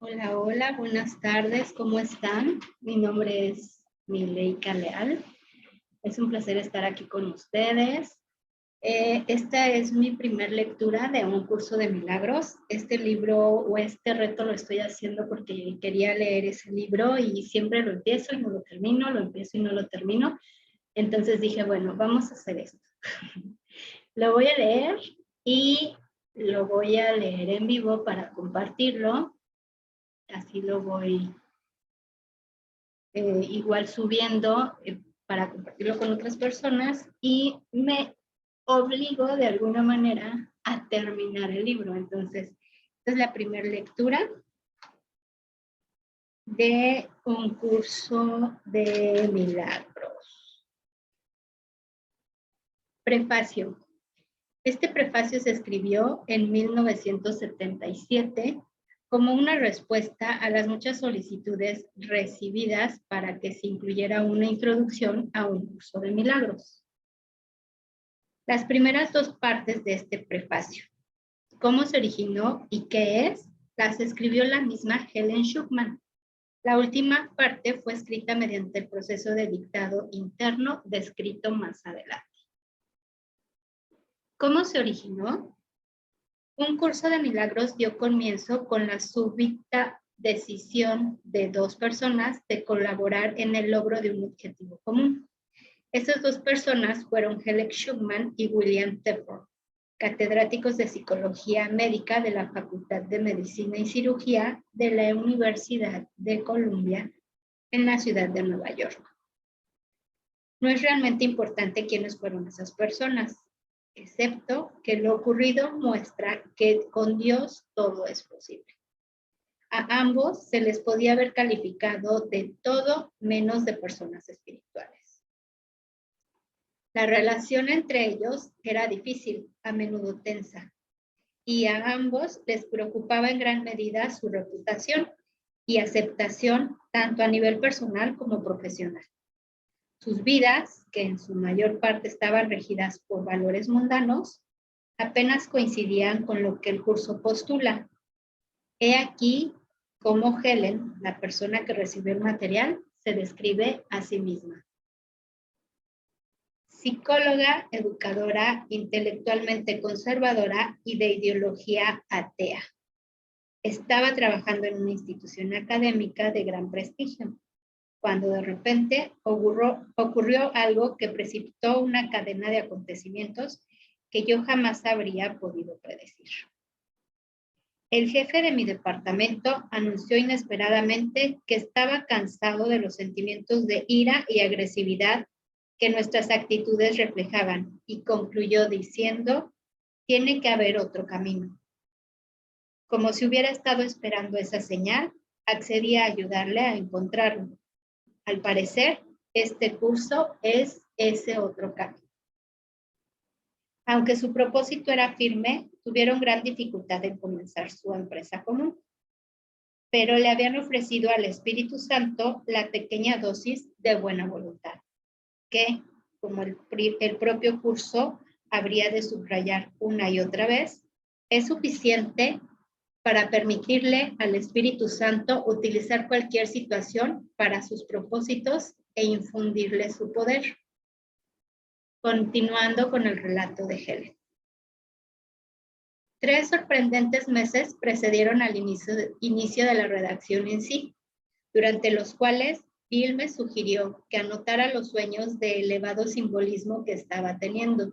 Hola, hola, buenas tardes, ¿cómo están? Mi nombre es Mileika Leal. Es un placer estar aquí con ustedes. Esta es mi primer lectura de un curso de milagros. Este libro o este reto lo estoy haciendo porque quería leer ese libro y siempre lo empiezo y no lo termino, lo empiezo y no lo termino. Entonces dije, bueno, vamos a hacer esto. Lo voy a leer y lo voy a leer en vivo para compartirlo. Así lo voy igual subiendo para compartirlo con otras personas y me obligo de alguna manera a terminar el libro. Entonces, esta es la primera lectura de un curso de milagros. Prefacio. Este prefacio se escribió en 1977 como una respuesta a las muchas solicitudes recibidas para que se incluyera una introducción a un curso de milagros. Las primeras dos partes de este prefacio, cómo se originó y qué es, las escribió la misma Helen Schucman. La última parte fue escrita mediante el proceso de dictado interno descrito más adelante. ¿Cómo se originó? Un curso de milagros dio comienzo con la súbita decisión de dos personas de colaborar en el logro de un objetivo común. Estas dos personas fueron Helen Schucman y William Tepper, catedráticos de Psicología Médica de la Facultad de Medicina y Cirugía de la Universidad de Columbia en la ciudad de Nueva York. No es realmente importante quiénes fueron esas personas, excepto que lo ocurrido muestra que con Dios todo es posible. A ambos se les podía haber calificado de todo menos de personas espirituales. La relación entre ellos era difícil, a menudo tensa, y a ambos les preocupaba en gran medida su reputación y aceptación tanto a nivel personal como profesional. Sus vidas, que en su mayor parte estaban regidas por valores mundanos, apenas coincidían con lo que el curso postula. He aquí cómo Helen, la persona que recibió el material, se describe a sí misma. Psicóloga, educadora, intelectualmente conservadora y de ideología atea. Estaba trabajando en una institución académica de gran prestigio, cuando de repente ocurrió algo que precipitó una cadena de acontecimientos que yo jamás habría podido predecir. El jefe de mi departamento anunció inesperadamente que estaba cansado de los sentimientos de ira y agresividad que nuestras actitudes reflejaban y concluyó diciendo, tiene que haber otro camino. Como si hubiera estado esperando esa señal, accedí a ayudarle a encontrarlo. Al parecer, este curso es ese otro camino. Aunque su propósito era firme, tuvieron gran dificultad en comenzar su empresa común. Pero le habían ofrecido al Espíritu Santo la pequeña dosis de buena voluntad, que, como el propio curso habría de subrayar una y otra vez, es suficiente para permitirle al Espíritu Santo utilizar cualquier situación para sus propósitos e infundirle su poder. Continuando con el relato de Helen. 3 sorprendentes meses precedieron al inicio de la redacción en sí, durante los cuales Bill me sugirió que anotara los sueños de elevado simbolismo que estaba teniendo,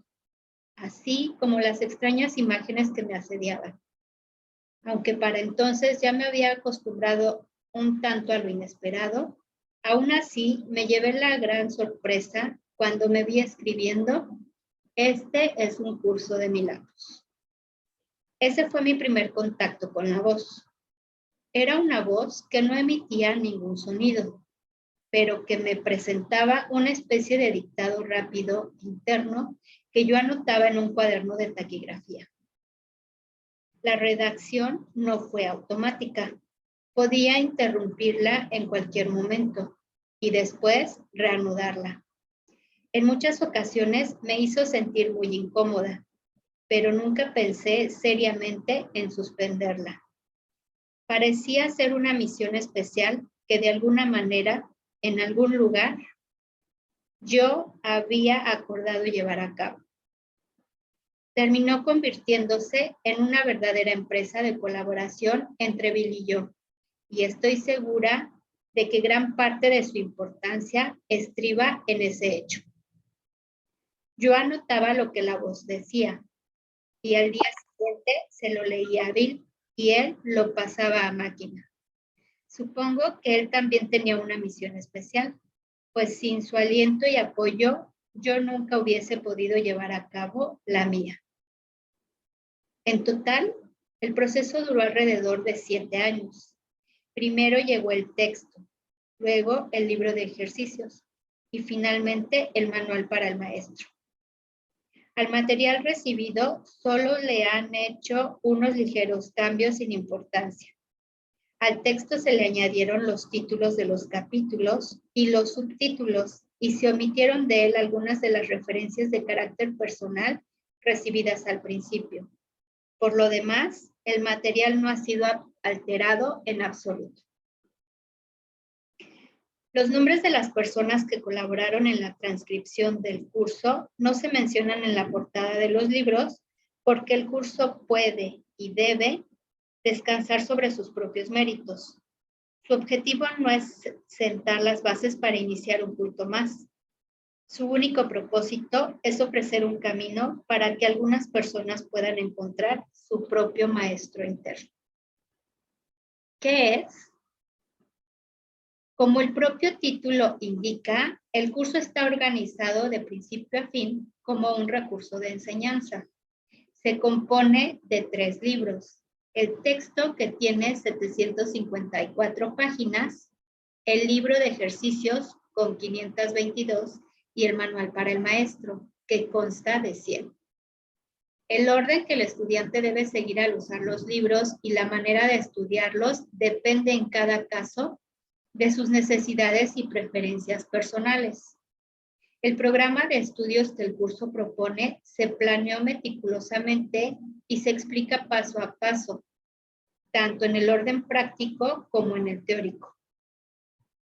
así como las extrañas imágenes que me asediaban. Aunque para entonces ya me había acostumbrado un tanto a lo inesperado, aún así me llevé la gran sorpresa cuando me vi escribiendo, este es un curso de milagros. Ese fue mi primer contacto con la voz. Era una voz que no emitía ningún sonido, pero que me presentaba una especie de dictado rápido interno que yo anotaba en un cuaderno de taquigrafía. La redacción no fue automática. Podía interrumpirla en cualquier momento y después reanudarla. En muchas ocasiones me hizo sentir muy incómoda, pero nunca pensé seriamente en suspenderla. Parecía ser una misión especial que de alguna manera, en algún lugar, yo había acordado llevar a cabo. Terminó convirtiéndose en una verdadera empresa de colaboración entre Bill y yo, y estoy segura de que gran parte de su importancia estriba en ese hecho. Yo anotaba lo que la voz decía, y al día siguiente se lo leía a Bill, y él lo pasaba a máquina. Supongo que él también tenía una misión especial, pues sin su aliento y apoyo, yo nunca hubiese podido llevar a cabo la mía. En total, el proceso duró alrededor de 7 años. Primero llegó el texto, luego el libro de ejercicios y finalmente el manual para el maestro. Al material recibido solo le han hecho unos ligeros cambios sin importancia. Al texto se le añadieron los títulos de los capítulos y los subtítulos y se omitieron de él algunas de las referencias de carácter personal recibidas al principio. Por lo demás, el material no ha sido alterado en absoluto. Los nombres de las personas que colaboraron en la transcripción del curso no se mencionan en la portada de los libros porque el curso puede y debe descansar sobre sus propios méritos. Su objetivo no es sentar las bases para iniciar un culto más. Su único propósito es ofrecer un camino para que algunas personas puedan encontrar su propio maestro interno. ¿Qué es? Como el propio título indica, el curso está organizado de principio a fin como un recurso de enseñanza. Se compone de 3 libros. El texto, que tiene 754 páginas, el libro de ejercicios con 522 y el manual para el maestro, que consta de 100. El orden que el estudiante debe seguir al usar los libros y la manera de estudiarlos depende en cada caso de sus necesidades y preferencias personales. El programa de estudios que el curso propone se planeó meticulosamente y se explica paso a paso, tanto en el orden práctico como en el teórico.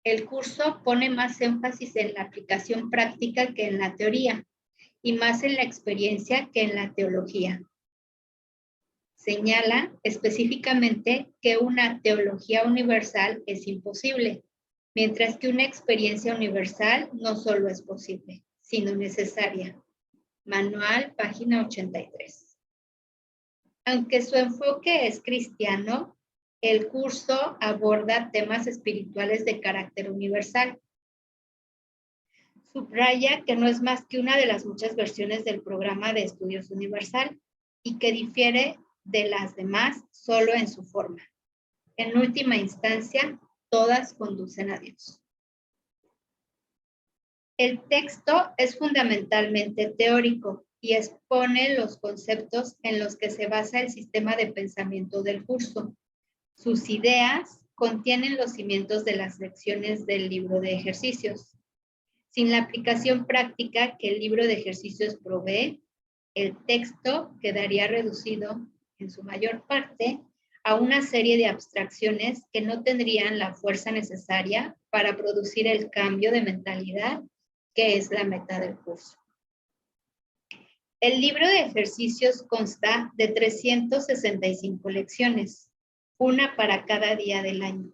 El curso pone más énfasis en la aplicación práctica que en la teoría y más en la experiencia que en la teología. Señala específicamente que una teología universal es imposible, mientras que una experiencia universal no solo es posible, sino necesaria. Manual, página 83. Aunque su enfoque es cristiano, el curso aborda temas espirituales de carácter universal. Subraya que no es más que una de las muchas versiones del programa de estudios universal y que difiere de las demás solo en su forma. En última instancia, todas conducen a Dios. El texto es fundamentalmente teórico y expone los conceptos en los que se basa el sistema de pensamiento del curso. Sus ideas contienen los cimientos de las lecciones del libro de ejercicios. Sin la aplicación práctica que el libro de ejercicios provee, el texto quedaría reducido, en su mayor parte, a una serie de abstracciones que no tendrían la fuerza necesaria para producir el cambio de mentalidad que es la meta del curso. El libro de ejercicios consta de 365 lecciones, una para cada día del año.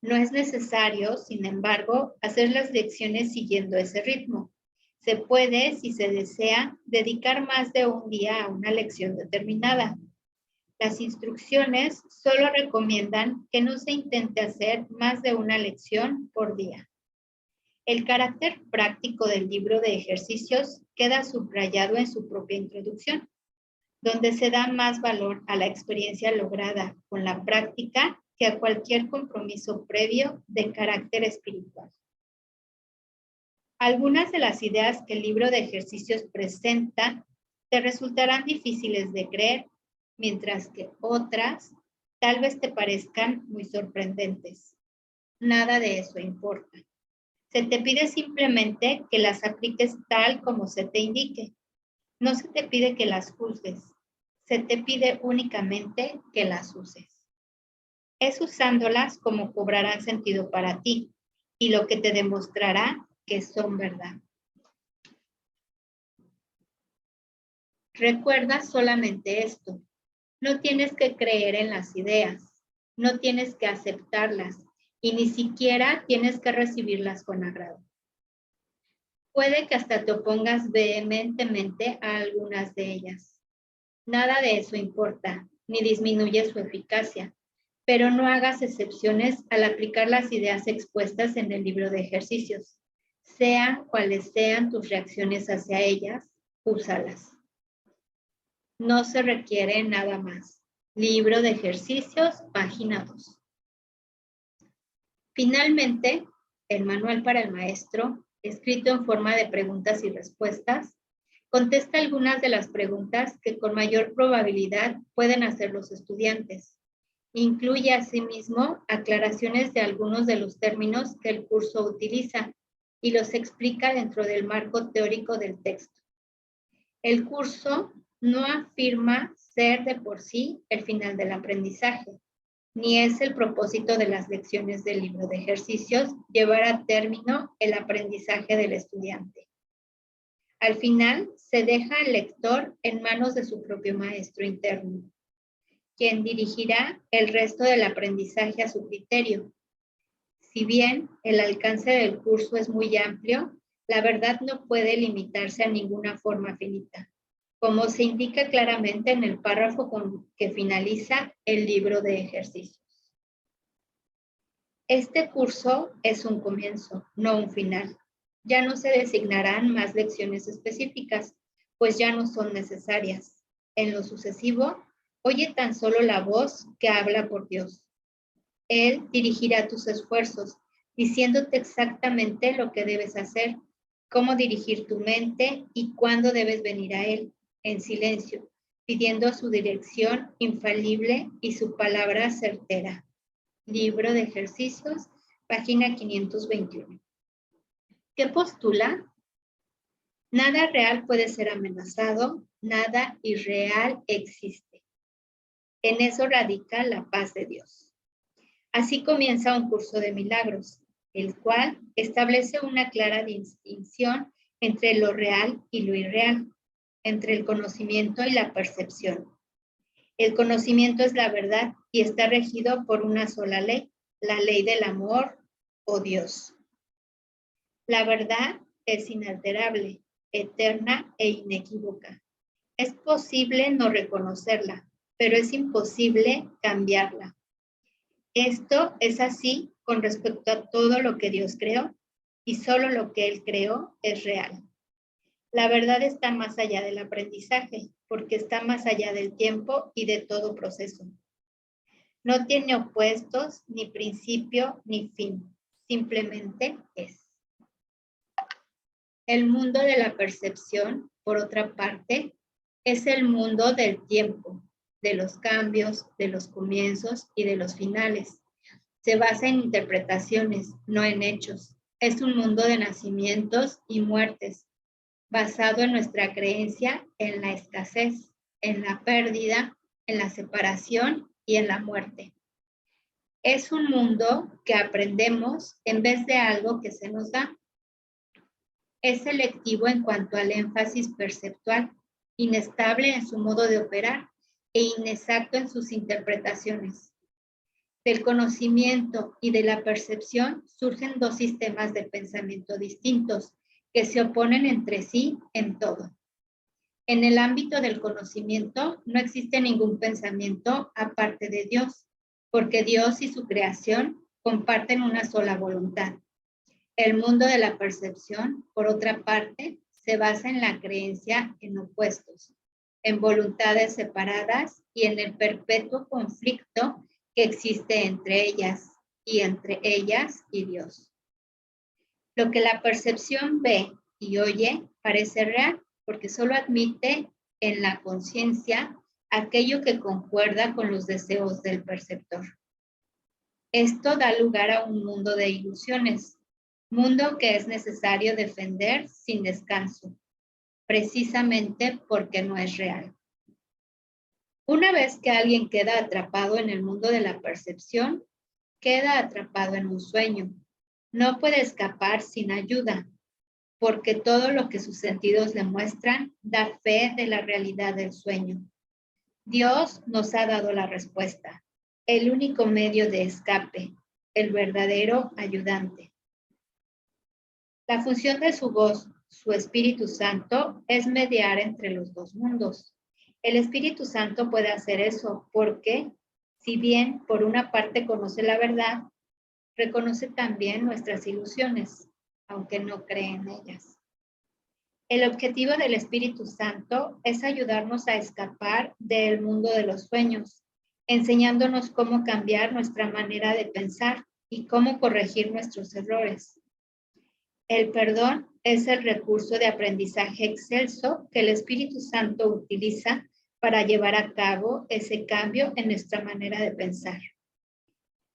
No es necesario, sin embargo, hacer las lecciones siguiendo ese ritmo. Se puede, si se desea, dedicar más de un día a una lección determinada. Las instrucciones solo recomiendan que no se intente hacer más de una lección por día. El carácter práctico del libro de ejercicios queda subrayado en su propia introducción, donde se da más valor a la experiencia lograda con la práctica que a cualquier compromiso previo de carácter espiritual. Algunas de las ideas que el libro de ejercicios presenta te resultarán difíciles de creer, mientras que otras tal vez te parezcan muy sorprendentes. Nada de eso importa. Se te pide simplemente que las apliques tal como se te indique. No se te pide que las juzgues. Se te pide únicamente que las uses. Es usándolas como cobrarán sentido para ti y lo que te demostrará que son verdad. Recuerda solamente esto. No tienes que creer en las ideas, no tienes que aceptarlas y ni siquiera tienes que recibirlas con agrado. Puede que hasta te opongas vehementemente a algunas de ellas. Nada de eso importa, ni disminuye su eficacia, pero no hagas excepciones al aplicar las ideas expuestas en el libro de ejercicios. Sean cuales sean tus reacciones hacia ellas, úsalas. No se requiere nada más. Libro de ejercicios, página 2. Finalmente, el manual para el maestro, escrito en forma de preguntas y respuestas, contesta algunas de las preguntas que con mayor probabilidad pueden hacer los estudiantes. Incluye asimismo aclaraciones de algunos de los términos que el curso utiliza y los explica dentro del marco teórico del texto. El curso no afirma ser de por sí el final del aprendizaje, ni es el propósito de las lecciones del libro de ejercicios llevar a término el aprendizaje del estudiante. Al final, se deja al lector en manos de su propio maestro interno, quien dirigirá el resto del aprendizaje a su criterio. Si bien el alcance del curso es muy amplio, la verdad no puede limitarse a ninguna forma finita, como se indica claramente en el párrafo con que finaliza el libro de ejercicios. Este curso es un comienzo, no un final. Ya no se designarán más lecciones específicas, pues ya no son necesarias. En lo sucesivo, oye tan solo la voz que habla por Dios. Él dirigirá tus esfuerzos, diciéndote exactamente lo que debes hacer, cómo dirigir tu mente y cuándo debes venir a Él, en silencio, pidiendo su dirección infalible y su palabra certera. Libro de ejercicios, página 521. ¿Qué postula? Nada real puede ser amenazado, nada irreal existe. En eso radica la paz de Dios. Así comienza un curso de milagros, el cual establece una clara distinción entre lo real y lo irreal, entre el conocimiento y la percepción. El conocimiento es la verdad y está regido por una sola ley, la ley del amor o Dios. La verdad es inalterable, eterna e inequívoca. Es posible no reconocerla, pero es imposible cambiarla. Esto es así con respecto a todo lo que Dios creó, y solo lo que Él creó es real. La verdad está más allá del aprendizaje, porque está más allá del tiempo y de todo proceso. No tiene opuestos, ni principio, ni fin. Simplemente es. El mundo de la percepción, por otra parte, es el mundo del tiempo, de los cambios, de los comienzos y de los finales. Se basa en interpretaciones, no en hechos. Es un mundo de nacimientos y muertes, basado en nuestra creencia en la escasez, en la pérdida, en la separación y en la muerte. Es un mundo que aprendemos en vez de algo que se nos da. Es selectivo en cuanto al énfasis perceptual, inestable en su modo de operar e inexacto en sus interpretaciones. Del conocimiento y de la percepción surgen dos sistemas de pensamiento distintos que se oponen entre sí en todo. En el ámbito del conocimiento no existe ningún pensamiento aparte de Dios, porque Dios y su creación comparten una sola voluntad. El mundo de la percepción, por otra parte, se basa en la creencia en opuestos, en voluntades separadas y en el perpetuo conflicto que existe entre ellas y Dios. Lo que la percepción ve y oye parece real porque solo admite en la conciencia aquello que concuerda con los deseos del perceptor. Esto da lugar a un mundo de ilusiones, mundo que es necesario defender sin descanso, precisamente porque no es real. Una vez que alguien queda atrapado en el mundo de la percepción, queda atrapado en un sueño. No puede escapar sin ayuda, porque todo lo que sus sentidos le muestran da fe de la realidad del sueño. Dios nos ha dado la respuesta, el único medio de escape, el verdadero ayudante. La función de su voz, su Espíritu Santo, es mediar entre los dos mundos. El Espíritu Santo puede hacer eso porque, si bien por una parte conoce la verdad, reconoce también nuestras ilusiones, aunque no cree en ellas. El objetivo del Espíritu Santo es ayudarnos a escapar del mundo de los sueños, enseñándonos cómo cambiar nuestra manera de pensar y cómo corregir nuestros errores. El perdón es el recurso de aprendizaje excelso que el Espíritu Santo utiliza para llevar a cabo ese cambio en nuestra manera de pensar.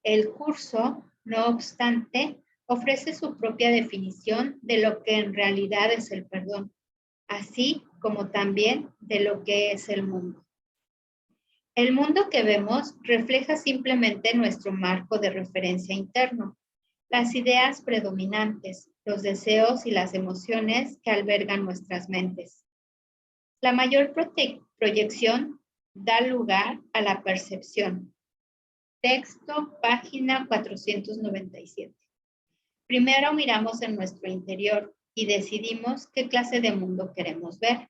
El curso, no obstante, ofrece su propia definición de lo que en realidad es el perdón, así como también de lo que es el mundo. El mundo que vemos refleja simplemente nuestro marco de referencia interno, las ideas predominantes, los deseos y las emociones que albergan nuestras mentes. La mayor proyección da lugar a la percepción. Texto, página 497. Primero miramos en nuestro interior y decidimos qué clase de mundo queremos ver.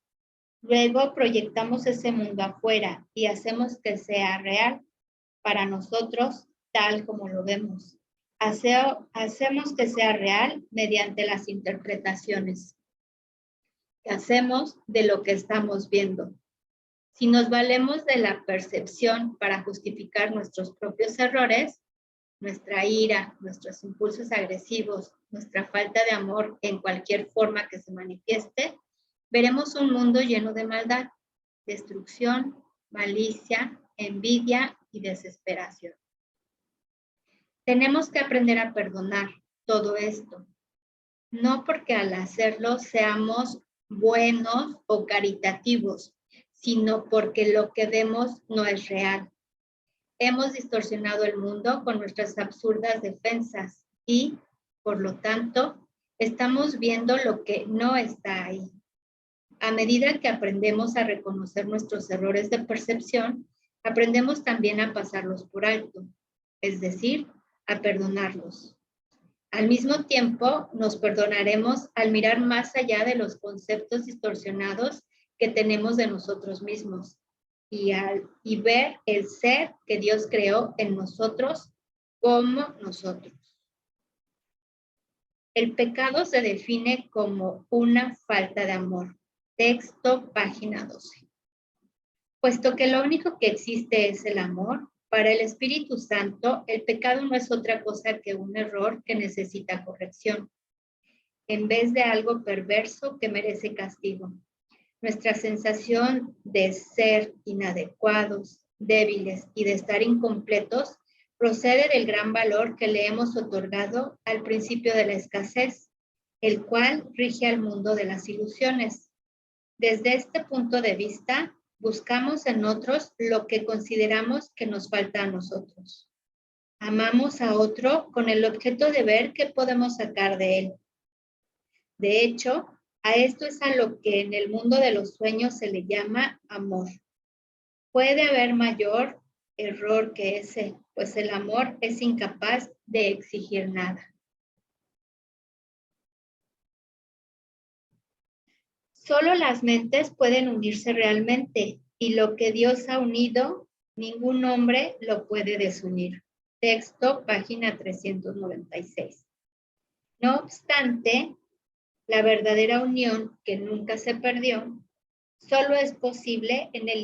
Luego proyectamos ese mundo afuera y hacemos que sea real para nosotros tal como lo vemos. Hacemos que sea real mediante las interpretaciones que hacemos de lo que estamos viendo. Si nos valemos de la percepción para justificar nuestros propios errores, nuestra ira, nuestros impulsos agresivos, nuestra falta de amor en cualquier forma que se manifieste, veremos un mundo lleno de maldad, destrucción, malicia, envidia y desesperación. Tenemos que aprender a perdonar todo esto, no porque al hacerlo seamos buenos o caritativos, sino porque lo que vemos no es real. Hemos distorsionado el mundo con nuestras absurdas defensas y, por lo tanto, estamos viendo lo que no está ahí. A medida que aprendemos a reconocer nuestros errores de percepción, aprendemos también a pasarlos por alto, es decir, a perdonarlos. Al mismo tiempo, nos perdonaremos al mirar más allá de los conceptos distorsionados que tenemos de nosotros mismos y ver el ser que Dios creó en nosotros como nosotros. El pecado se define como una falta de amor. Texto, página 12. Puesto que lo único que existe es el amor, para el Espíritu Santo, el pecado no es otra cosa que un error que necesita corrección, en vez de algo perverso que merece castigo. Nuestra sensación de ser inadecuados, débiles y de estar incompletos procede del gran valor que le hemos otorgado al principio de la escasez, el cual rige al mundo de las ilusiones. Desde este punto de vista, buscamos en otros lo que consideramos que nos falta a nosotros. Amamos a otro con el objeto de ver qué podemos sacar de él. De hecho, a esto es a lo que en el mundo de los sueños se le llama amor. Puede haber mayor error que ese, pues el amor es incapaz de exigir nada. Solo las mentes pueden unirse realmente y lo que Dios ha unido, ningún hombre lo puede desunir. Texto, página 396. No obstante, la verdadera unión que nunca se perdió, solo es posible en el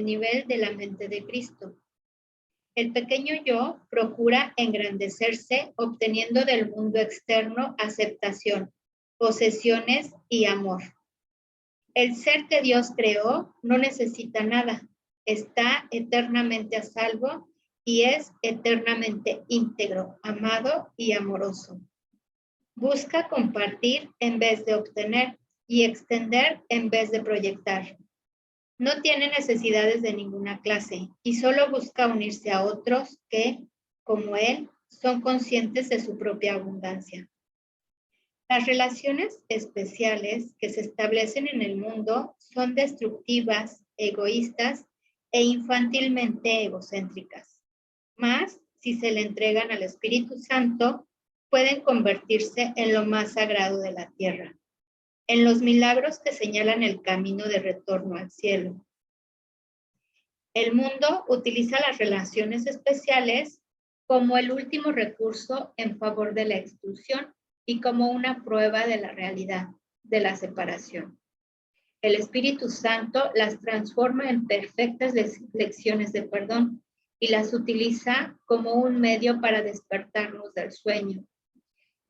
nivel de la mente de Cristo. El pequeño yo procura engrandecerse obteniendo del mundo externo aceptación, posesiones y amor. El ser que Dios creó no necesita nada, está eternamente a salvo y es eternamente íntegro, amado y amoroso. Busca compartir en vez de obtener y extender en vez de proyectar. No tiene necesidades de ninguna clase y solo busca unirse a otros que, como él, son conscientes de su propia abundancia. Las relaciones especiales que se establecen en el mundo son destructivas, egoístas e infantilmente egocéntricas. Mas, si se le entregan al Espíritu Santo, pueden convertirse en lo más sagrado de la tierra, en los milagros que señalan el camino de retorno al cielo. El mundo utiliza las relaciones especiales como el último recurso en favor de la exclusión y como una prueba de la realidad de la separación. El Espíritu Santo las transforma en perfectas lecciones de perdón y las utiliza como un medio para despertarnos del sueño.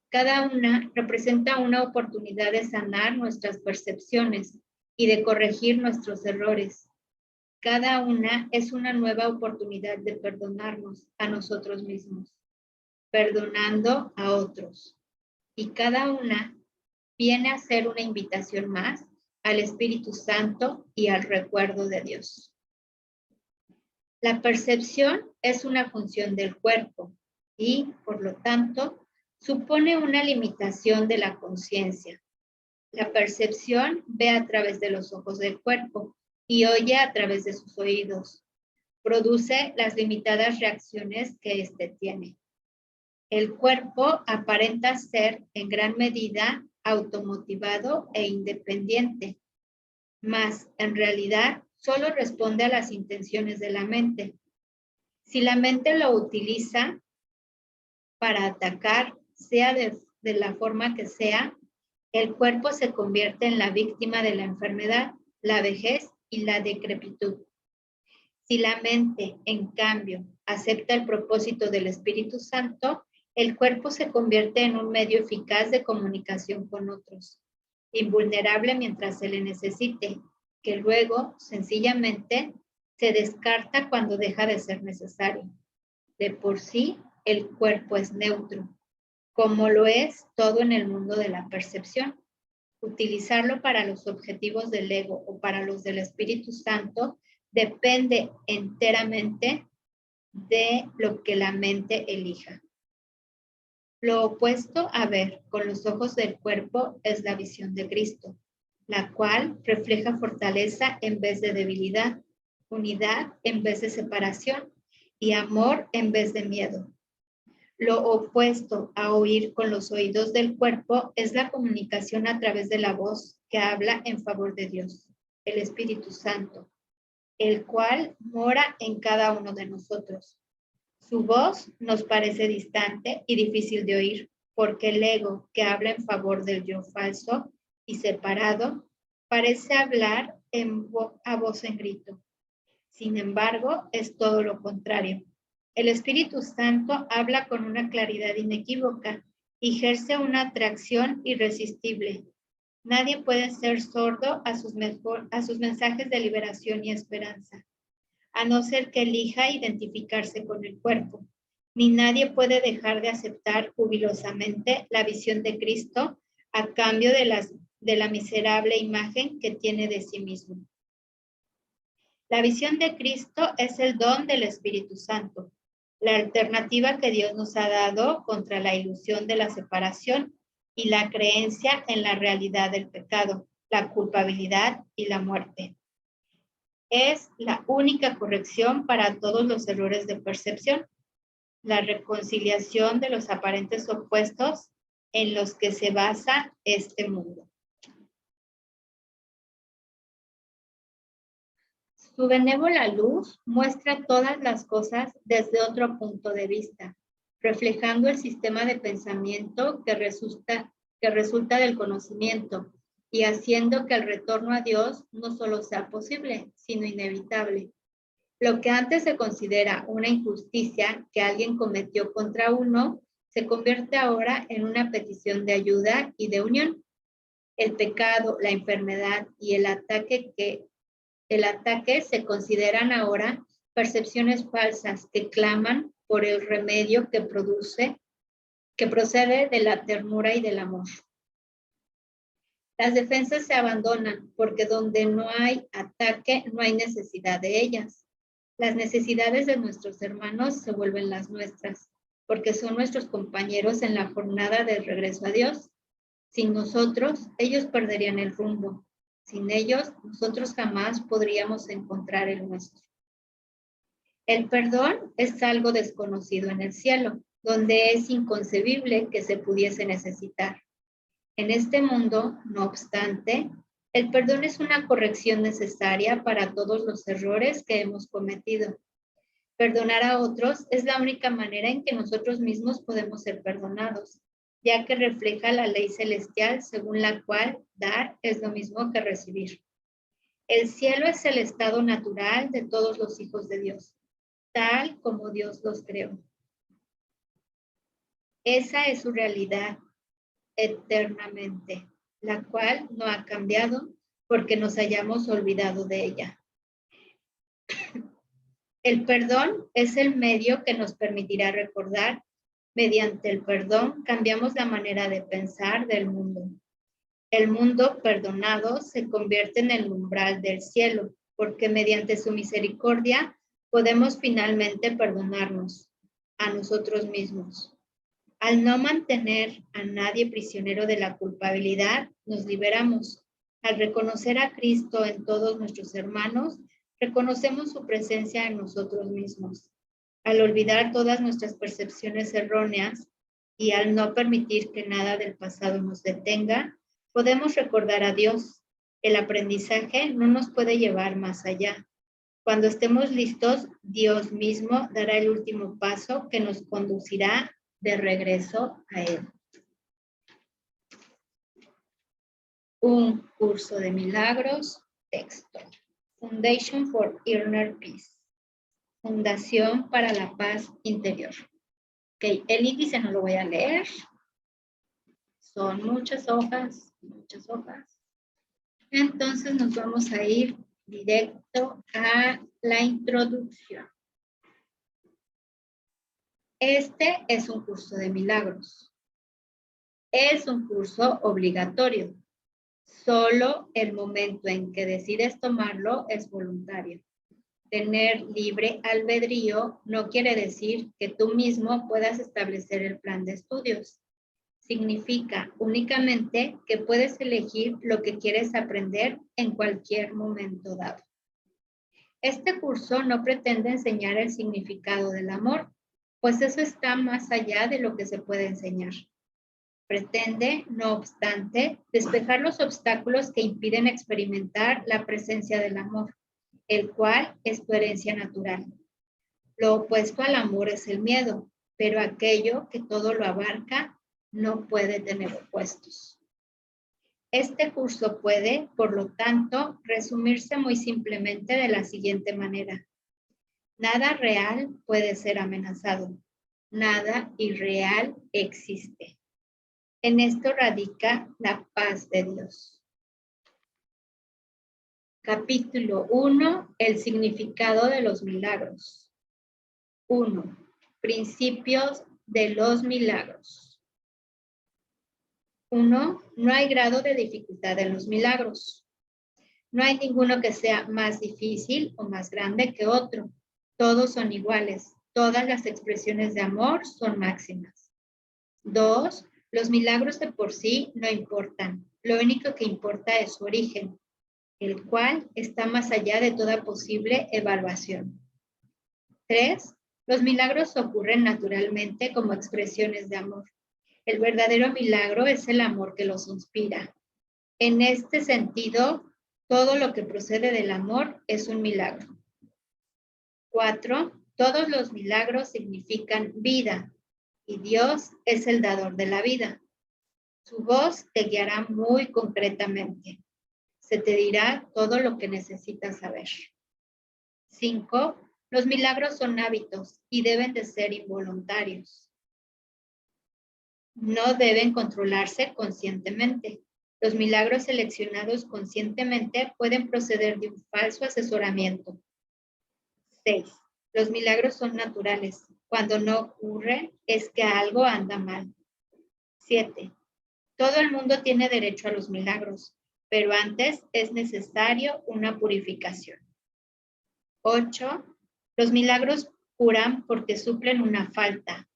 Cada una representa una oportunidad de sanar nuestras percepciones y de corregir nuestros errores. Cada una es una nueva oportunidad de perdonarnos a nosotros mismos, perdonando a otros. Y cada una viene a ser una invitación más al Espíritu Santo y al recuerdo de Dios. La percepción es una función del cuerpo y, por lo tanto, supone una limitación de la conciencia. La percepción ve a través de los ojos del cuerpo y oye a través de sus oídos. Produce las limitadas reacciones que éste tiene. El cuerpo aparenta ser en gran medida automotivado e independiente, mas en realidad solo responde a las intenciones de la mente. Si la mente lo utiliza para atacar, sea de la forma que sea, el cuerpo se convierte en la víctima de la enfermedad, la vejez y la decrepitud. Si la mente, en cambio, acepta el propósito del Espíritu Santo, el cuerpo se convierte en un medio eficaz de comunicación con otros, invulnerable mientras se le necesite, que luego, sencillamente, se descarta cuando deja de ser necesario. De por sí, el cuerpo es neutro, como lo es todo en el mundo de la percepción. Utilizarlo para los objetivos del ego o para los del Espíritu Santo depende enteramente de lo que la mente elija. Lo opuesto a ver con los ojos del cuerpo es la visión de Cristo, la cual refleja fortaleza en vez de debilidad, unidad en vez de separación y amor en vez de miedo. Lo opuesto a oír con los oídos del cuerpo es la comunicación a través de la voz que habla en favor de Dios, el Espíritu Santo, el cual mora en cada uno de nosotros. Su voz nos parece distante y difícil de oír, porque el ego que habla en favor del yo falso y separado parece hablar a voz en grito. Sin embargo, es todo lo contrario. El Espíritu Santo habla con una claridad inequívoca y ejerce una atracción irresistible. Nadie puede ser sordo a sus mensajes de liberación y esperanza, a no ser que elija identificarse con el cuerpo. Ni nadie puede dejar de aceptar jubilosamente la visión de Cristo a cambio de la miserable imagen que tiene de sí mismo. La visión de Cristo es el don del Espíritu Santo, la alternativa que Dios nos ha dado contra la ilusión de la separación y la creencia en la realidad del pecado, la culpabilidad y la muerte. Es la única corrección para todos los errores de percepción, la reconciliación de los aparentes opuestos en los que se basa este mundo. Su benévola luz muestra todas las cosas desde otro punto de vista, reflejando el sistema de pensamiento que resulta del conocimiento y haciendo que el retorno a Dios no solo sea posible, sino inevitable. Lo que antes se considera una injusticia que alguien cometió contra uno, se convierte ahora en una petición de ayuda y de unión. El pecado, la enfermedad y el ataque se consideran ahora percepciones falsas que claman por el remedio que procede de la ternura y del amor. Las defensas se abandonan porque donde no hay ataque, no hay necesidad de ellas. Las necesidades de nuestros hermanos se vuelven las nuestras, porque son nuestros compañeros en la jornada de regreso a Dios. Sin nosotros, ellos perderían el rumbo. Sin ellos, nosotros jamás podríamos encontrar el nuestro. El perdón es algo desconocido en el cielo, donde es inconcebible que se pudiese necesitar. En este mundo, no obstante, el perdón es una corrección necesaria para todos los errores que hemos cometido. Perdonar a otros es la única manera en que nosotros mismos podemos ser perdonados, ya que refleja la ley celestial según la cual dar es lo mismo que recibir. El cielo es el estado natural de todos los hijos de Dios, tal como Dios los creó. Esa es su realidad eternamente, la cual no ha cambiado porque nos hayamos olvidado de ella. El perdón es el medio que nos permitirá recordar. Mediante el perdón cambiamos la manera de pensar del mundo. El mundo perdonado se convierte en el umbral del cielo, porque mediante su misericordia podemos finalmente perdonarnos a nosotros mismos. Al no mantener a nadie prisionero de la culpabilidad, nos liberamos. Al reconocer a Cristo en todos nuestros hermanos, reconocemos su presencia en nosotros mismos. Al olvidar todas nuestras percepciones erróneas y al no permitir que nada del pasado nos detenga, podemos recordar a Dios. El aprendizaje no nos puede llevar más allá. Cuando estemos listos, Dios mismo dará el último paso que nos conducirá de regreso a Él. Un curso de milagros, texto. Foundation for Inner Peace. Fundación para la paz interior. Ok, el índice no lo voy a leer. Son muchas hojas, muchas hojas. Entonces nos vamos a ir directo a la introducción. Este es un curso de milagros. Es un curso obligatorio. Solo el momento en que decides tomarlo es voluntario. Tener libre albedrío no quiere decir que tú mismo puedas establecer el plan de estudios. Significa únicamente que puedes elegir lo que quieres aprender en cualquier momento dado. Este curso no pretende enseñar el significado del amor, pues eso está más allá de lo que se puede enseñar. Pretende, no obstante, despejar los obstáculos que impiden experimentar la presencia del amor, el cual es tu herencia natural. Lo opuesto al amor es el miedo, pero aquello que todo lo abarca no puede tener opuestos. Este curso puede, por lo tanto, resumirse muy simplemente de la siguiente manera. Nada real puede ser amenazado. Nada irreal existe. En esto radica la paz de Dios. Capítulo 1. El significado de los milagros. 1. Principios de los milagros. 1. No hay grado de dificultad en los milagros. No hay ninguno que sea más difícil o más grande que otro. Todos son iguales. Todas las expresiones de amor son máximas. 2. Los milagros de por sí no importan. Lo único que importa es su origen, el cual está más allá de toda posible evaluación. 3. Los milagros ocurren naturalmente como expresiones de amor. El verdadero milagro es el amor que los inspira. En este sentido, todo lo que procede del amor es un milagro. 4. Todos los milagros significan vida y Dios es el dador de la vida. Su voz te guiará muy concretamente. Se te dirá todo lo que necesitas saber. 5. Los milagros son hábitos y deben de ser involuntarios. No deben controlarse conscientemente. Los milagros seleccionados conscientemente pueden proceder de un falso asesoramiento. 6. Los milagros son naturales. Cuando no ocurre, es que algo anda mal. 7. Todo el mundo tiene derecho a los milagros, pero antes es necesario una purificación. 8. Los milagros curan porque suplen una falta.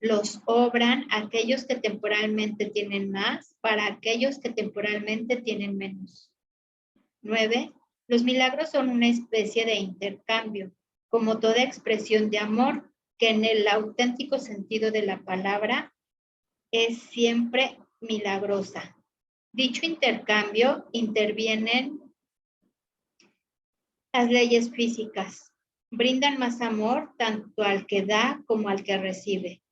Los obran aquellos que temporalmente tienen más para aquellos que temporalmente tienen menos. 9. Los milagros son una especie de intercambio, como toda expresión de amor, que en el auténtico sentido de la palabra es siempre milagrosa. Dicho intercambio intervienen las leyes físicas. Brindan más amor tanto al que da como al que recibe.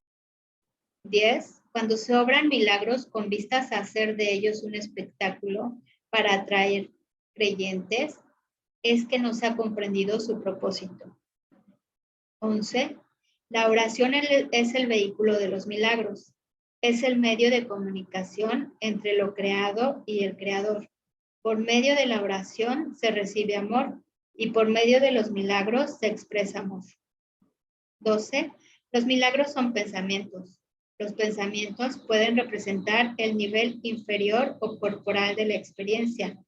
10. Cuando se obran milagros con vistas a hacer de ellos un espectáculo para atraer creyentes, es que no se ha comprendido su propósito. 11. La oración es el vehículo de los milagros. Es el medio de comunicación entre lo creado y el creador. Por medio de la oración se recibe amor y por medio de los milagros se expresa amor. 12. Los milagros son pensamientos. Los pensamientos pueden representar el nivel inferior o corporal de la experiencia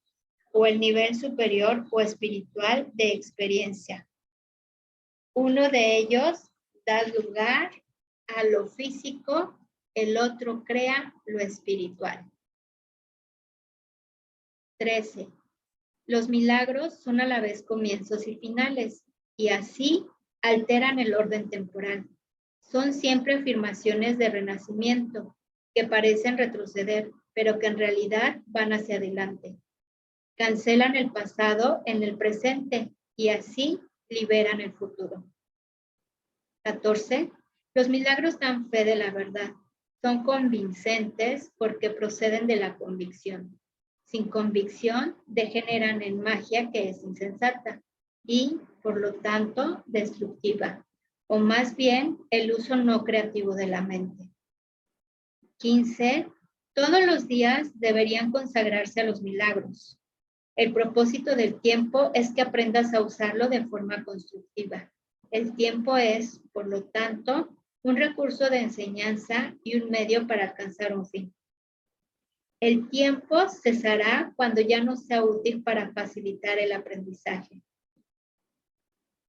o el nivel superior o espiritual de experiencia. Uno de ellos da lugar a lo físico, el otro crea lo espiritual. 13. Los milagros son a la vez comienzos y finales, y así alteran el orden temporal. Son siempre afirmaciones de renacimiento, que parecen retroceder, pero que en realidad van hacia adelante. Cancelan el pasado en el presente, y así liberan el futuro. 14. Los milagros dan fe de la verdad. Son convincentes porque proceden de la convicción. Sin convicción degeneran en magia que es insensata y, por lo tanto, destructiva, o más bien el uso no creativo de la mente. 15. Todos los días deberían consagrarse a los milagros. El propósito del tiempo es que aprendas a usarlo de forma constructiva. El tiempo es, por lo tanto, un recurso de enseñanza y un medio para alcanzar un fin. El tiempo cesará cuando ya no sea útil para facilitar el aprendizaje.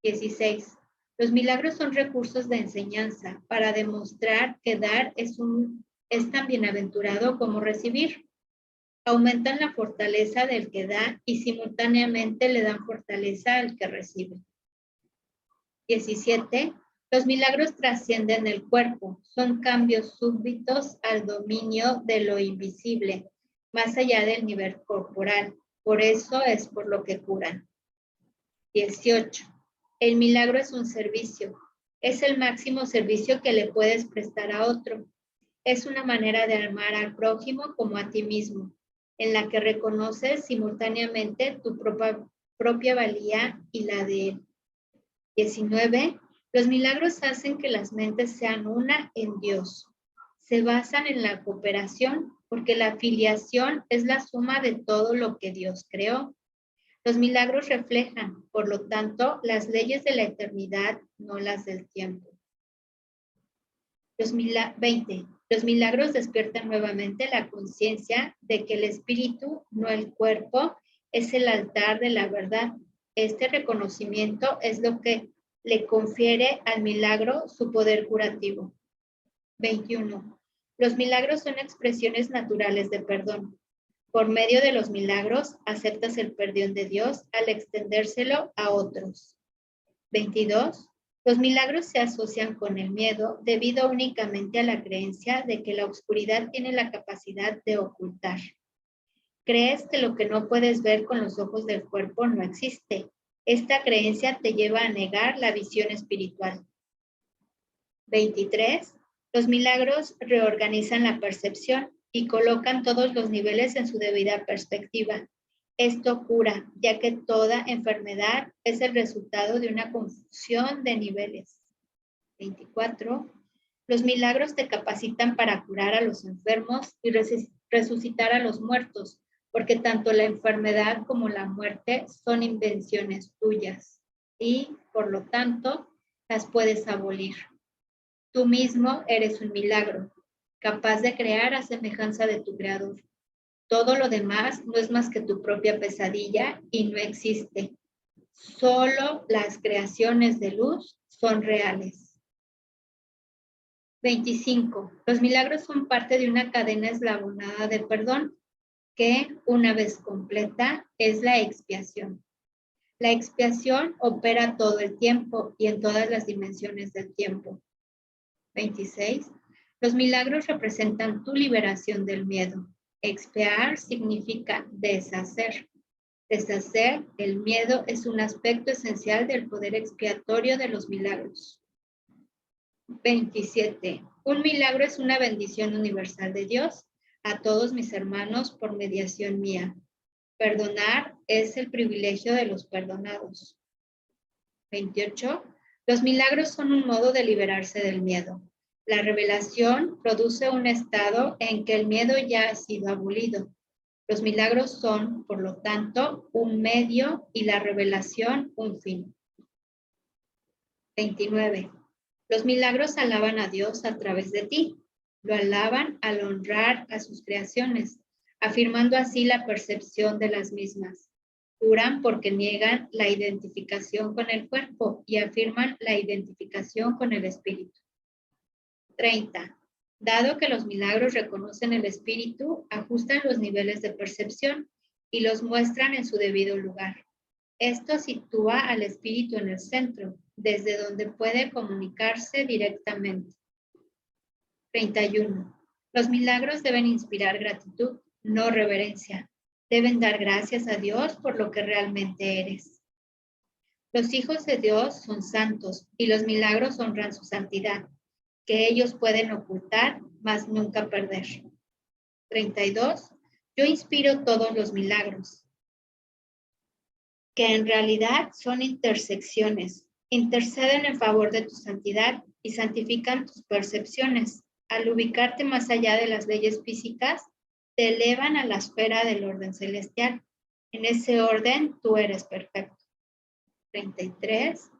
16. Los milagros son recursos de enseñanza para demostrar que dar es tan bienaventurado como recibir. Aumentan la fortaleza del que da y simultáneamente le dan fortaleza al que recibe. 17. Los milagros trascienden el cuerpo, son cambios súbitos al dominio de lo invisible, más allá del nivel corporal. Por eso es por lo que curan. 18. El milagro es un servicio. Es el máximo servicio que le puedes prestar a otro. Es una manera de amar al prójimo como a ti mismo, en la que reconoces simultáneamente tu propia valía y la de él. 19. Los milagros hacen que las mentes sean una en Dios. Se basan en la cooperación porque la filiación es la suma de todo lo que Dios creó. Los milagros reflejan, por lo tanto, las leyes de la eternidad, no las del tiempo. 20. Los milagros despiertan nuevamente la conciencia de que el espíritu, no el cuerpo, es el altar de la verdad. Este reconocimiento es lo que le confiere al milagro su poder curativo. 21. Los milagros son expresiones naturales de perdón. Por medio de los milagros, aceptas el perdón de Dios al extendérselo a otros. 22. Los milagros se asocian con el miedo debido únicamente a la creencia de que la oscuridad tiene la capacidad de ocultar. Crees que lo que no puedes ver con los ojos del cuerpo no existe. Esta creencia te lleva a negar la visión espiritual. 23. Los milagros reorganizan la percepción y colocan todos los niveles en su debida perspectiva. Esto cura, ya que toda enfermedad es el resultado de una confusión de niveles. 24. Los milagros te capacitan para curar a los enfermos y resucitar a los muertos, porque tanto la enfermedad como la muerte son invenciones tuyas y, por lo tanto, las puedes abolir. Tú mismo eres un milagro. capaz de crear a semejanza de tu creador. Todo lo demás no es más que tu propia pesadilla y no existe. Solo las creaciones de luz son reales. 25. Los milagros son parte de una cadena eslabonada de perdón que, una vez completa, es la expiación. La expiación opera todo el tiempo y en todas las dimensiones del tiempo. 26. Los milagros representan tu liberación del miedo. Expiar significa deshacer. Deshacer el miedo es un aspecto esencial del poder expiatorio de los milagros. 27. Un milagro es una bendición universal de Dios a todos mis hermanos por mediación mía. Perdonar es el privilegio de los perdonados. 28. Los milagros son un modo de liberarse del miedo. La revelación produce un estado en que el miedo ya ha sido abolido. Los milagros son, por lo tanto, un medio y la revelación un fin. 29. Los milagros alaban a Dios a través de ti. Lo alaban al honrar a sus creaciones, afirmando así la percepción de las mismas. Juran porque niegan la identificación con el cuerpo y afirman la identificación con el espíritu. 30. Dado que los milagros reconocen el espíritu, ajustan los niveles de percepción y los muestran en su debido lugar. Esto sitúa al espíritu en el centro, desde donde puede comunicarse directamente. 31. Los milagros deben inspirar gratitud, no reverencia. Deben dar gracias a Dios por lo que realmente eres. Los hijos de Dios son santos y los milagros honran su santidad, que ellos pueden ocultar, mas nunca perder. 32. Yo inspiro todos los milagros, que en realidad son intersecciones. Interceden en favor de tu santidad y santifican tus percepciones. Al ubicarte más allá de las leyes físicas, te elevan a la esfera del orden celestial. En ese orden, tú eres perfecto. 33.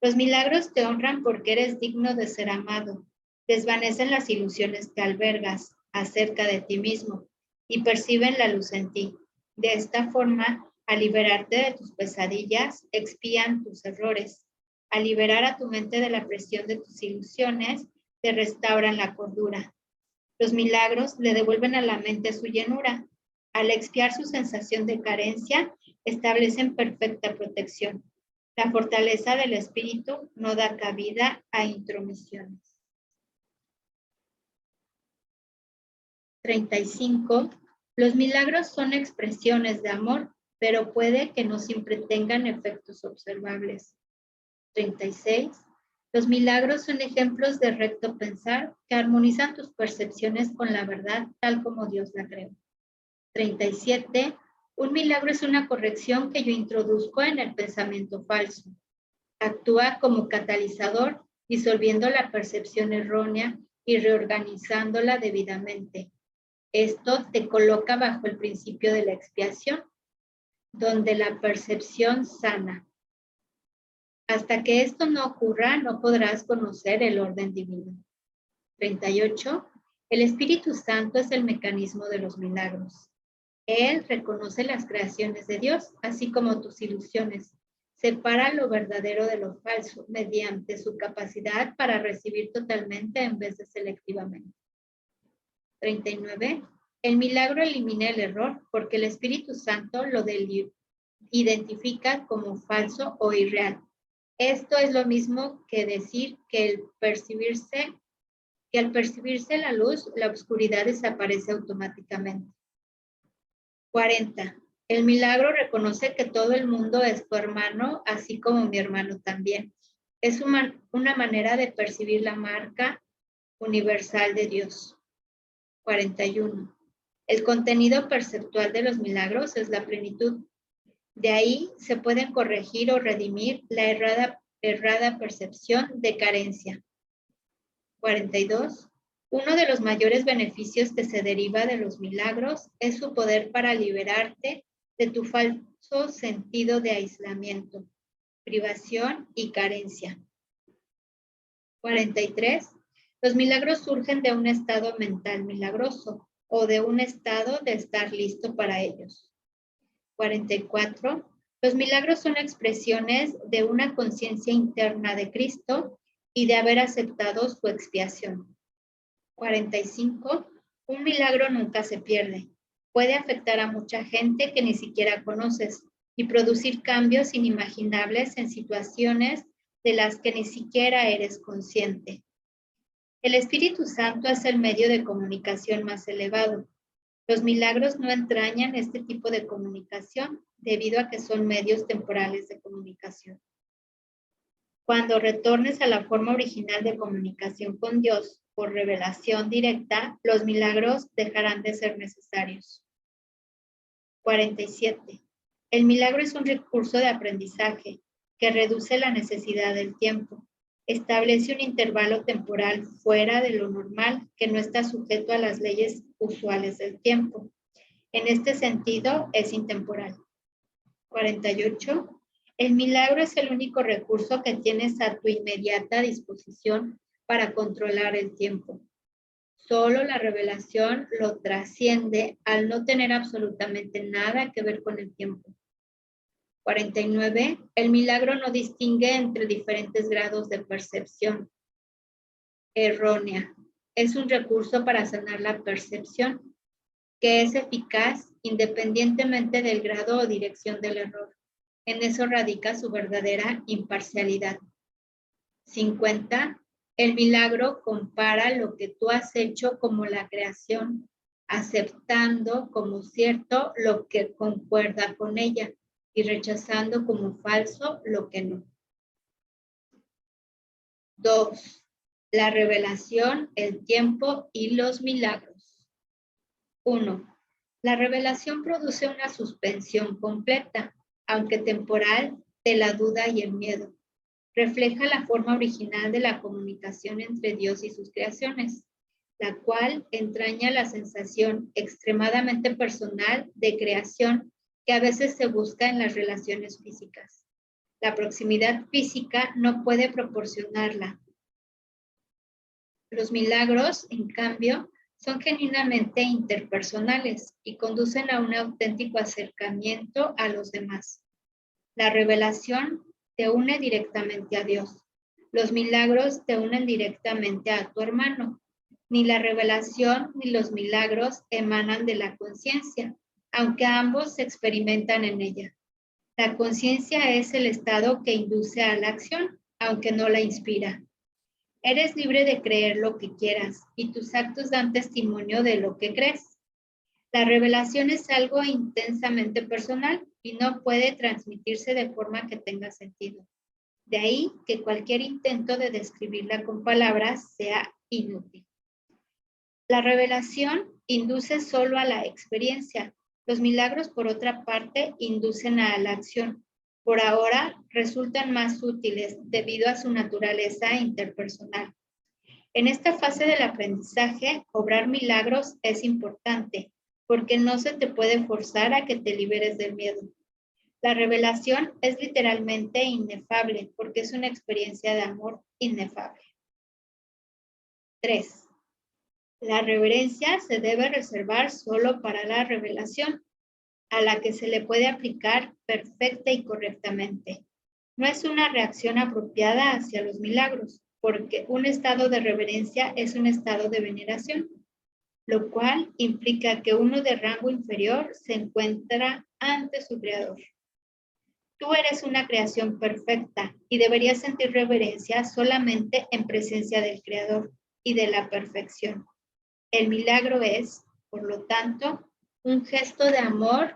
Los milagros te honran porque eres digno de ser amado. Desvanecen las ilusiones que albergas acerca de ti mismo y perciben la luz en ti. De esta forma, al liberarte de tus pesadillas, expían tus errores. Al liberar a tu mente de la presión de tus ilusiones, te restauran la cordura. Los milagros le devuelven a la mente su llenura. Al expiar su sensación de carencia, establecen perfecta protección. La fortaleza del espíritu no da cabida a intromisiones. 35. Los milagros son expresiones de amor, pero puede que no siempre tengan efectos observables. 36. Los milagros son ejemplos de recto pensar que armonizan tus percepciones con la verdad tal como Dios la creó. 37. Un milagro es una corrección que yo introduzco en el pensamiento falso. Actúa como catalizador, disolviendo la percepción errónea y reorganizándola debidamente. Esto te coloca bajo el principio de la expiación, donde la percepción sana. Hasta que esto no ocurra, no podrás conocer el orden divino. 38. El Espíritu Santo es el mecanismo de los milagros. Él reconoce las creaciones de Dios, así como tus ilusiones. Separa lo verdadero de lo falso mediante su capacidad para recibir totalmente en vez de selectivamente. 39. El milagro elimina el error porque el Espíritu Santo lo identifica como falso o irreal. Esto es lo mismo que decir que al percibirse la luz, la oscuridad desaparece automáticamente. 40. El milagro reconoce que todo el mundo es tu hermano, así como mi hermano también. Es una manera de percibir la marca universal de Dios. 41. El contenido perceptual de los milagros es la plenitud. De ahí se pueden corregir o redimir la errada percepción de carencia. 42. Uno de los mayores beneficios que se deriva de los milagros es su poder para liberarte de tu falso sentido de aislamiento, privación y carencia. 43. Los milagros surgen de un estado mental milagroso o de un estado de estar listo para ellos. 44. Los milagros son expresiones de una conciencia interna de Cristo y de haber aceptado su expiación. 45. Un milagro nunca se pierde. Puede afectar a mucha gente que ni siquiera conoces y producir cambios inimaginables en situaciones de las que ni siquiera eres consciente. El Espíritu Santo es el medio de comunicación más elevado. Los milagros no entrañan este tipo de comunicación debido a que son medios temporales de comunicación. Cuando retornes a la forma original de comunicación con Dios por revelación directa, los milagros dejarán de ser necesarios. 47. El milagro es un recurso de aprendizaje que reduce la necesidad del tiempo. Establece un intervalo temporal fuera de lo normal que no está sujeto a las leyes usuales del tiempo. En este sentido, es intemporal. 48. El milagro es el único recurso que tienes a tu inmediata disposición para controlar el tiempo. Solo la revelación lo trasciende al no tener absolutamente nada que ver con el tiempo. 49. El milagro no distingue entre diferentes grados de percepción errónea. Es un recurso para sanar la percepción, que es eficaz independientemente del grado o dirección del error. En eso radica su verdadera imparcialidad. 50. El milagro compara lo que tú has hecho como la creación, aceptando como cierto lo que concuerda con ella y rechazando como falso lo que no. 2. La revelación, el tiempo y los milagros. 1. La revelación produce una suspensión completa, aunque temporal, de la duda y el miedo. Refleja la forma original de la comunicación entre Dios y sus creaciones, la cual entraña la sensación extremadamente personal de creación que a veces se busca en las relaciones físicas. La proximidad física no puede proporcionarla. Los milagros, en cambio, son genuinamente interpersonales y conducen a un auténtico acercamiento a los demás. La revelación te une directamente a Dios. Los milagros te unen directamente a tu hermano. Ni la revelación ni los milagros emanan de la conciencia, aunque ambos se experimentan en ella. La conciencia es el estado que induce a la acción, aunque no la inspira. Eres libre de creer lo que quieras y tus actos dan testimonio de lo que crees. La revelación es algo intensamente personal y no puede transmitirse de forma que tenga sentido. De ahí que cualquier intento de describirla con palabras sea inútil. La revelación induce solo a la experiencia. Los milagros, por otra parte, inducen a la acción. Por ahora, resultan más útiles debido a su naturaleza interpersonal. En esta fase del aprendizaje, obrar milagros es importante, porque no se te puede forzar a que te liberes del miedo. La revelación es literalmente inefable, porque es una experiencia de amor inefable. 3. La reverencia se debe reservar solo para la revelación, a la que se le puede aplicar perfecta y correctamente. No es una reacción apropiada hacia los milagros, porque un estado de reverencia es un estado de veneración, lo cual implica que uno de rango inferior se encuentra ante su creador. Tú eres una creación perfecta y deberías sentir reverencia solamente en presencia del creador y de la perfección. El milagro es, por lo tanto, un gesto de amor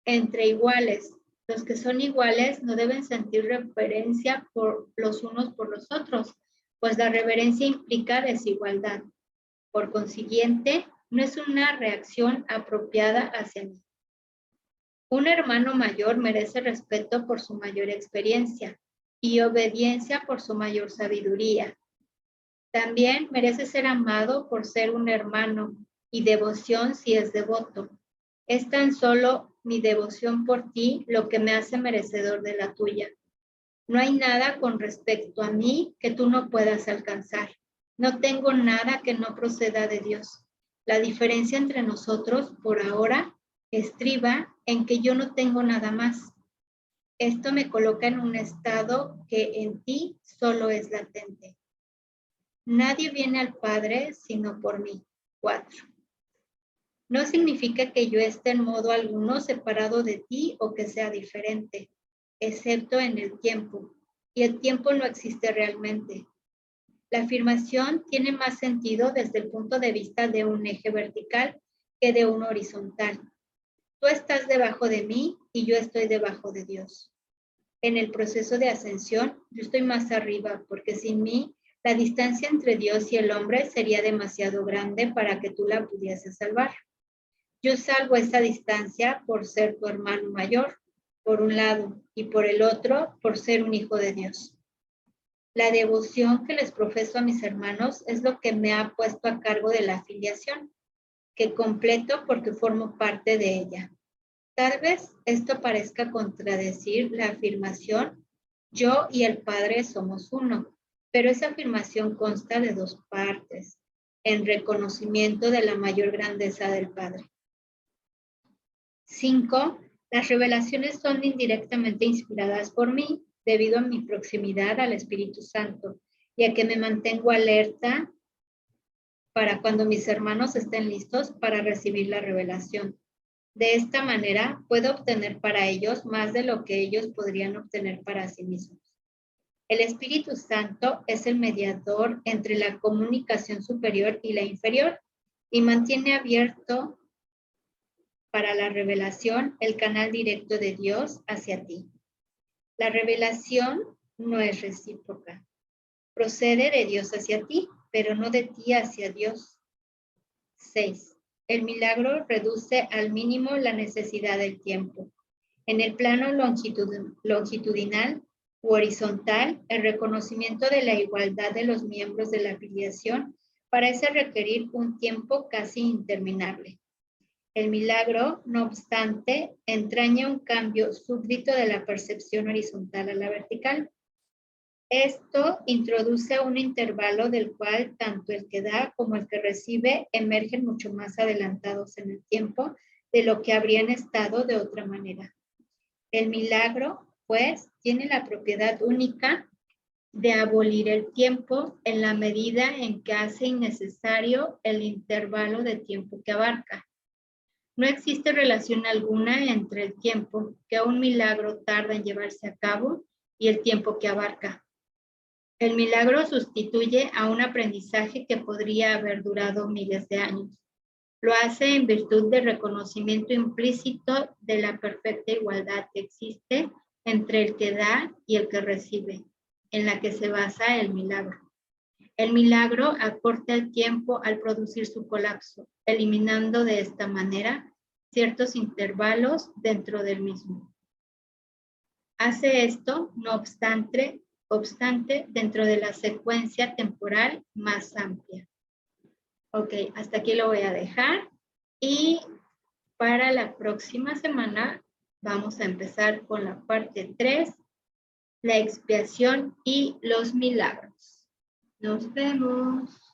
entre iguales. Los que son iguales no deben sentir reverencia por los unos por los otros, pues la reverencia implica desigualdad. Por consiguiente, no es una reacción apropiada hacia mí. Un hermano mayor merece respeto por su mayor experiencia y obediencia por su mayor sabiduría. También merece ser amado por ser un hermano y devoción si es devoto. Es tan solo mi devoción por ti lo que me hace merecedor de la tuya. No hay nada con respecto a mí que tú no puedas alcanzar. No tengo nada que no proceda de Dios. La diferencia entre nosotros, por ahora, estriba en que yo no tengo nada más. Esto me coloca en un estado que en ti solo es latente. Nadie viene al Padre sino por mí. 4. No significa que yo esté en modo alguno separado de ti o que sea diferente, excepto en el tiempo. Y el tiempo no existe realmente. La afirmación tiene más sentido desde el punto de vista de un eje vertical que de uno horizontal. Tú estás debajo de mí y yo estoy debajo de Dios. En el proceso de ascensión, yo estoy más arriba porque sin mí, la distancia entre Dios y el hombre sería demasiado grande para que tú la pudieses salvar. Yo salvo esa distancia por ser tu hermano mayor, por un lado, y por el otro, por ser un hijo de Dios. La devoción que les profeso a mis hermanos es lo que me ha puesto a cargo de la afiliación, que completo porque formo parte de ella. Tal vez esto parezca contradecir la afirmación, yo y el Padre somos uno, pero esa afirmación consta de dos partes, en reconocimiento de la mayor grandeza del Padre. 5. Las revelaciones son indirectamente inspiradas por mí, debido a mi proximidad al Espíritu Santo, y a que me mantengo alerta para cuando mis hermanos estén listos para recibir la revelación. De esta manera, puedo obtener para ellos más de lo que ellos podrían obtener para sí mismos. El Espíritu Santo es el mediador entre la comunicación superior y la inferior, y mantiene abierto para la revelación el canal directo de Dios hacia ti. La revelación no es recíproca. Procede de Dios hacia ti, pero no de ti hacia Dios. 6. El milagro reduce al mínimo la necesidad del tiempo. En el plano longitudinal u horizontal, el reconocimiento de la igualdad de los miembros de la afiliación parece requerir un tiempo casi interminable. El milagro, no obstante, entraña un cambio súbdito de la percepción horizontal a la vertical. Esto introduce un intervalo del cual tanto el que da como el que recibe emergen mucho más adelantados en el tiempo de lo que habrían estado de otra manera. El milagro, pues, tiene la propiedad única de abolir el tiempo en la medida en que hace innecesario el intervalo de tiempo que abarca. No existe relación alguna entre el tiempo que un milagro tarda en llevarse a cabo y el tiempo que abarca. El milagro sustituye a un aprendizaje que podría haber durado miles de años. Lo hace en virtud del reconocimiento implícito de la perfecta igualdad que existe entre el que da y el que recibe, en la que se basa el milagro. El milagro acorta el tiempo al producir su colapso, eliminando de esta manera ciertos intervalos dentro del mismo. Hace esto, no obstante, dentro de la secuencia temporal más amplia. Ok, hasta aquí lo voy a dejar. Y para la próxima semana vamos a empezar con la parte 3, la expiación y los milagros. Nos vemos.